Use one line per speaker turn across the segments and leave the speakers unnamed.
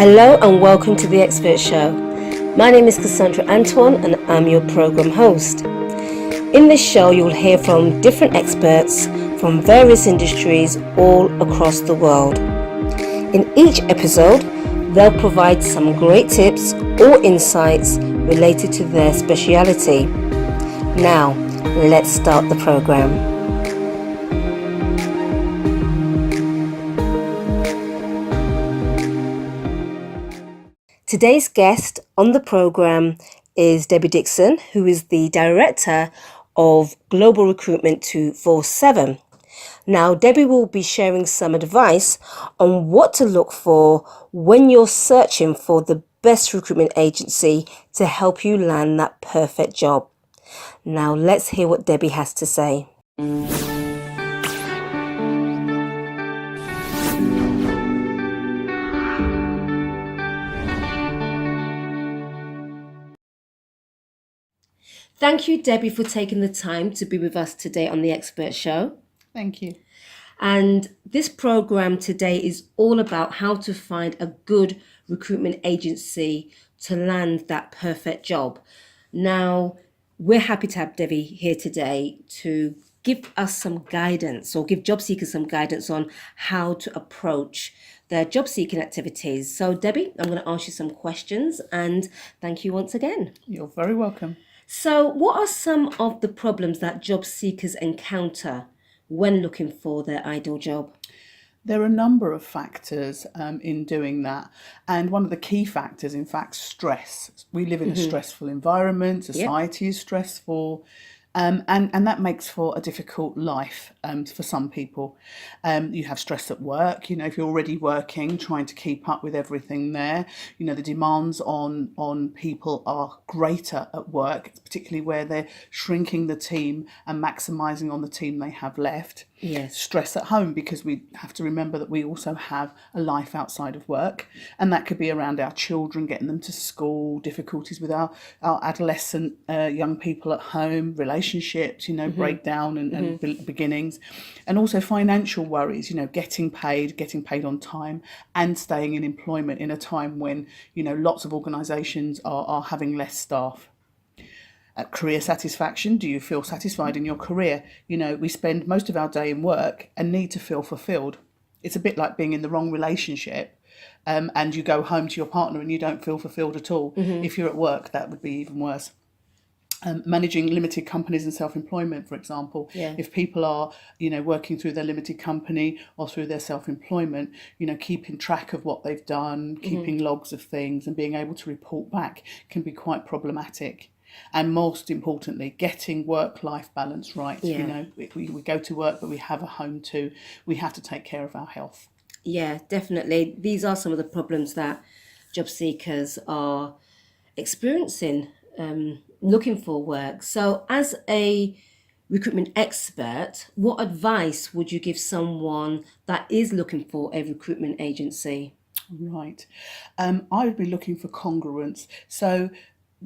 Hello and welcome to The Expert Show. My name is Cassandra Antoine and I'm your program host. In this show you'll hear from different experts from various industries all across the world. In each episode, they'll provide some great tips or insights related to their speciality. Now, let's start the program. Today's guest on the program is Debbie Dixon, who is the Director of Global Recruitment 247. Now, Debbie will be sharing some advice on what to look for when you're searching for the best recruitment agency to help you land that perfect job. Now, let's hear what Debbie has to say. Thank you, Debbie, for taking the time to be with us today on The Expert Show.
Thank you.
And this program today is all about how to find a good recruitment agency to land that perfect job. Now, we're happy to have Debbie here today to give us some guidance or give job seekers some guidance on how to approach their job seeking activities. So, Debbie, I'm going to ask you some questions and thank you once again.
You're very welcome.
So, what are some of the problems that job seekers encounter when looking for their ideal job?
There are a number of factors in doing that. And one of the key factors, in fact, stress. We live in a stressful environment, society is stressful, and that makes for a difficult life for some people. You have stress at work, if you're already working, trying to keep up with everything there. The demands on people are greater at work, particularly where they're shrinking the team and maximising on the team they have left.
Yes.
Stress at home, because we have to remember that we also have a life outside of work, and that could be around our children, getting them to school, difficulties with our adolescent young people at home, relationships, breakdown and beginnings, and also financial worries, getting paid on time and staying in employment in a time when, lots of organisations are having less staff. Career satisfaction. Do you feel satisfied in your career? We spend most of our day in work and need to feel fulfilled. It's a bit like being in the wrong relationship and you go home to your partner and you don't feel fulfilled at all. If you're at work, that would be even worse. Managing limited companies and self-employment, for example.
Yeah.
If people are, working through their limited company or through their self-employment, keeping track of what they've done, keeping logs of things and being able to report back can be quite problematic. And most importantly, getting work-life balance right.
Yeah.
We go to work, but we have a home too. We have to take care of our health.
Yeah, definitely. These are some of the problems that job seekers are experiencing looking for work. So as a recruitment expert, what advice would you give someone that is looking for a recruitment agency?
Right. I would be looking for congruence. So,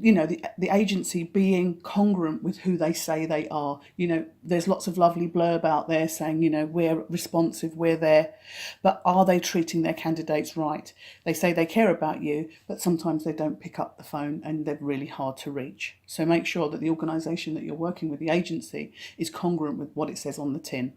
the agency being congruent with who they say they are. There's lots of lovely blurb out there saying, we're responsive, we're there. But are they treating their candidates right? They say they care about you, but sometimes they don't pick up the phone and they're really hard to reach. So make sure that the organisation that you're working with, the agency, is congruent with what it says on the tin.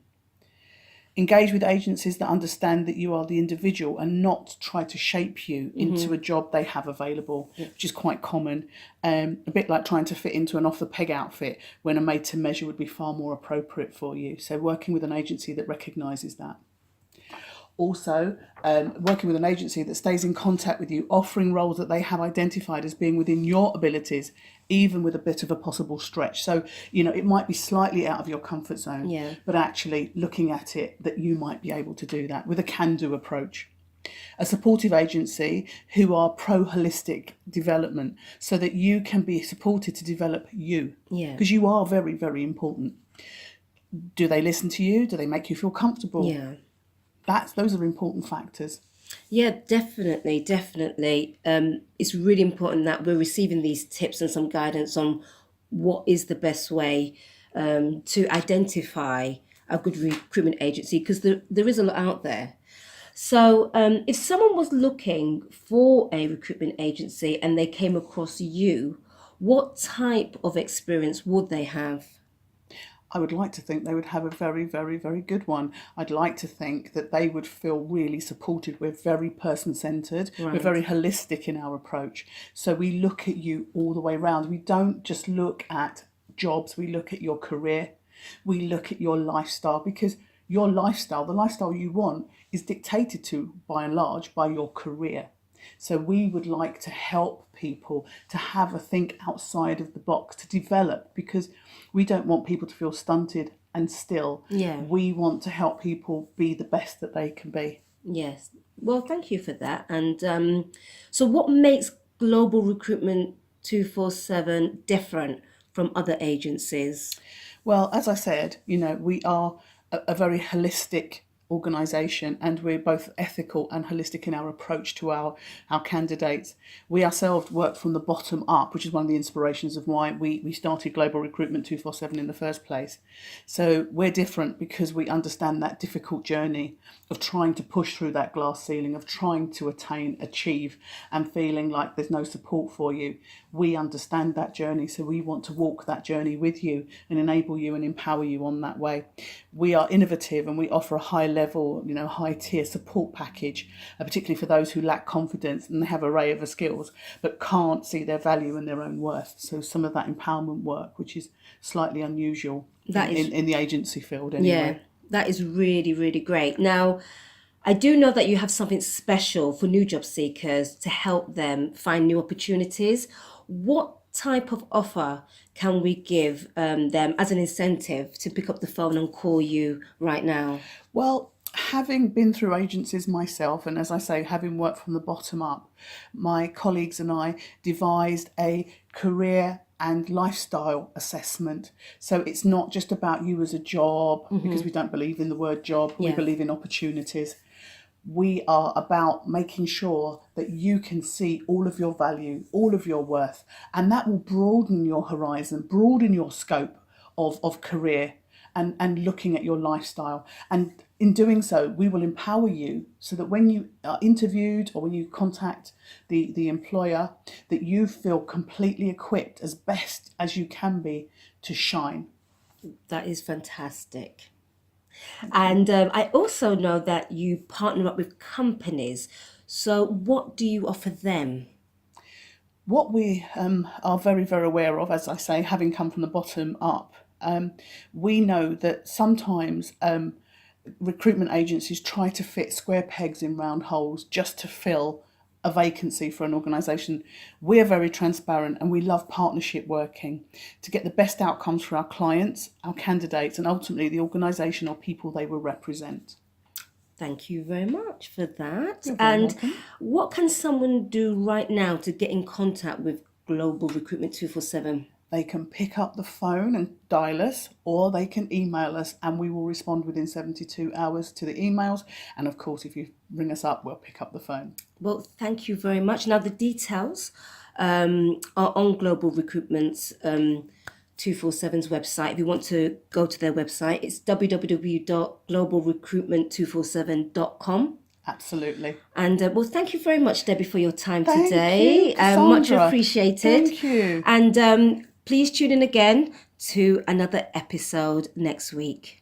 Engage with agencies that understand that you are the individual and not try to shape you into a job they have available, which is quite common. A bit like trying to fit into an off-the-peg outfit when a made-to-measure would be far more appropriate for you. So working with an agency that recognises that. Also, working with an agency that stays in contact with you, offering roles that they have identified as being within your abilities, even with a bit of a possible stretch. So, it might be slightly out of your comfort zone, but actually looking at it that you might be able to do that with a can-do approach. A supportive agency who are pro-holistic development so that you can be supported to develop you. Because you are very, very important. Do they listen to you? Do they make you feel comfortable?
Yeah.
Those are important factors.
Yeah, definitely. It's really important that we're receiving these tips and some guidance on what is the best way to identify a good recruitment agency, because there is a lot out there. So, if someone was looking for a recruitment agency and they came across you, what type of experience would they have?
I would like to think they would have a very, very, very good one. I'd like to think that they would feel really supported. We're very person centered, we're
Right.
very holistic in our approach. So we look at you all the way around. We don't just look at jobs, we look at your career, we look at your lifestyle, because your lifestyle, the lifestyle you want, is dictated to by and large by your career. So we would like to help people to have a think outside of the box, to develop, because we don't want people to feel stunted and still.
Yeah.
We want to help people be the best that they can be.
Yes. Well, thank you for that. And so, what makes Global Recruitment 247 different from other agencies?
Well, as I said, we are a very holistic organisation, and we're both ethical and holistic in our approach to our candidates. We ourselves work from the bottom up, which is one of the inspirations of why we started Global Recruitment 247 in the first place. So we're different because we understand that difficult journey of trying to push through that glass ceiling, of trying to achieve, and feeling like there's no support for you. We understand that journey, so we want to walk that journey with you and enable you and empower you on that way. We are innovative and we offer a high level, high tier support package, particularly for those who lack confidence and they have an array of skills but can't see their value and their own worth. So some of that empowerment work, which is slightly unusual in the agency field anyway.
Yeah, that is really, really great. Now, I do know that you have something special for new job seekers to help them find new opportunities. What type of offer can we give them as an incentive to pick up the phone and call you right now?
Well, having been through agencies myself, and as I say, having worked from the bottom up, my colleagues and I devised a career and lifestyle assessment. So it's not just about you as a job, because we don't believe in the word job, we
Yeah.
believe in opportunities. We are about making sure that you can see all of your value, all of your worth, and that will broaden your horizon, broaden your scope of career and looking at your lifestyle. And in doing so, we will empower you so that when you are interviewed or when you contact the employer, that you feel completely equipped as best as you can be to shine.
That is fantastic. And I also know that you partner up with companies. So, what do you offer them?
What we are very, very aware of, as I say, having come from the bottom up, we know that sometimes recruitment agencies try to fit square pegs in round holes just to fill a vacancy for an organisation. We're very transparent and we love partnership working to get the best outcomes for our clients, our candidates, and ultimately the organisation or people they will represent.
Thank you very much for that.
You're very
And
welcome.
what can someone do right now to get in contact with Global Recruitment 247?
They can pick up the phone and dial us, or they can email us, and we will respond within 72 hours to the emails. And of course, if you ring us up, we'll pick up the phone.
Well, thank you very much. Now, the details are on Global Recruitment's 247's website. If you want to go to their website, it's www.globalrecruitment247.com.
Absolutely.
And well, thank you very much, Debbie, for your time
Thank
today.
you,
Much
Cassandra.
appreciated.
Thank you.
And please tune in again to another episode next week.